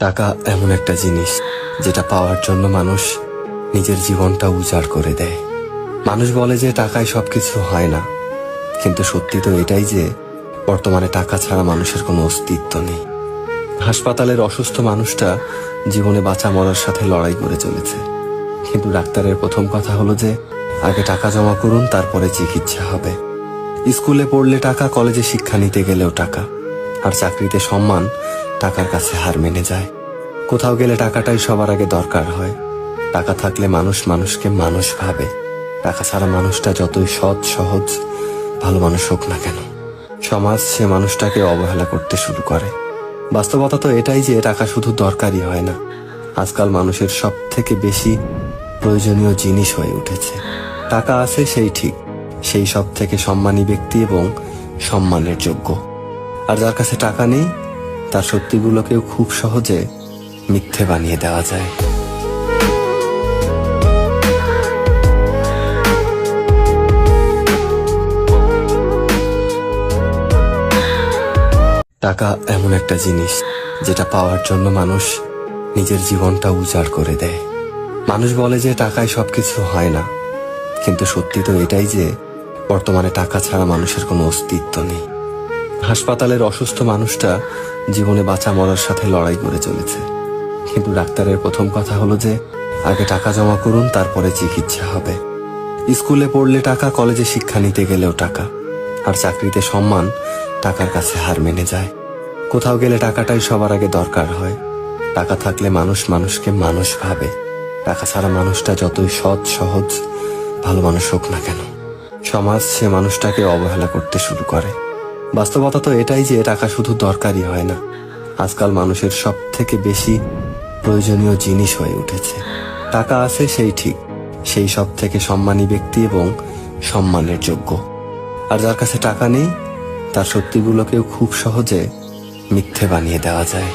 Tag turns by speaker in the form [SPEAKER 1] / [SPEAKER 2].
[SPEAKER 1] টাকা এমন একটা জিনিস যেটা পাওয়ার জন্য মানুষ নিজের জীবনটা উজাড় করে দেয়। মানুষ বলে যে টাকায় সবকিছু হয় না, কিন্তু সত্যি তো এটাই যে বর্তমানে টাকা ছাড়া মানুষের কোনো অস্তিত্ব নেই। হাসপাতালের অসুস্থ মানুষটা জীবনে বাঁচা মরার সাথে লড়াই করে চলেছে, কিন্তু ডাক্তারের প্রথম কথা হলো যে আগে টাকা জমা করুন, তারপরে চিকিৎসা হবে। স্কুলে পড়লে টাকা, কলেজে শিক্ষা নিতে গেলেও টাকা, আর চাকরিতে সম্মান টাকার কাছে হার মেনে যায়। কোথাও গেলে টাকাটাই সবার আগে দরকার হয়। টাকা থাকলে মানুষ মানুষকে মানুষ ভাবে। টাকা ছাড়া মানুষটা যতই সৎ সহজ ভালো মানুষ হোক না কেন, সমাজ সে মানুষটাকে অবহেলা করতে শুরু করে। বাস্তবতা তো এটাই যে টাকা শুধু দরকারই হয় না, আজকাল মানুষের সব থেকে বেশি প্রয়োজনীয় জিনিস হয়ে উঠেছে। টাকা আছে সেই ঠিক, সেই সব থেকে সম্মানী ব্যক্তি এবং সম্মানের যোগ্য। আর যার কাছে টাকা নেই, তার সত্যিগুলোকেও খুব সহজে মিথ্যে বানিয়ে দেওয়া যায়। টাকা এমন একটা জিনিস যেটা পাওয়ার জন্য মানুষ নিজের জীবনটা উজাড় করে দেয়। মানুষ বলে যে টাকায় সবকিছু হয় না, কিন্তু সত্যি তো এটাই যে বর্তমানে টাকা ছাড়া মানুষের কোনো অস্তিত্ব নেই। হাসপাতালের অসুস্থ মানুষটা জীবনে বাঁচা মরার সাথে লড়াই করে চলেছে, কিন্তু ডাক্তারের প্রথম কথা হলো যে আগে টাকা জমা করুন, তারপরে চিকিৎসা হবে। স্কুলে পড়লে টাকা, কলেজে শিক্ষা নিতে গেলেও টাকা, আর চাকরিতে সম্মান টাকার কাছে হার মেনে যায়। কোথাও গেলে টাকাটাই সবার আগে দরকার হয়। টাকা থাকলে মানুষ মানুষকে মানুষ ভাবে। টাকা ছাড়া মানুষটা যতই সৎ সহজ ভালো মানুষ হোক না কেন, সমাজ সে মানুষটাকে অবহেলা করতে শুরু করে। বাস্তবতা তো এটাই যে টাকা শুধু দরকারই হয় না, আজকাল মানুষের সব থেকে বেশি প্রয়োজনীয় জিনিস হয়ে উঠেছে। টাকা আছে সেই ঠিক, সেই সব থেকে সম্মানী ব্যক্তি এবং সম্মানের যোগ্য। আর যার কাছে টাকা নেই, তার সত্যিগুলোকেও খুব সহজে মিথ্যে বানিয়ে দেওয়া যায়।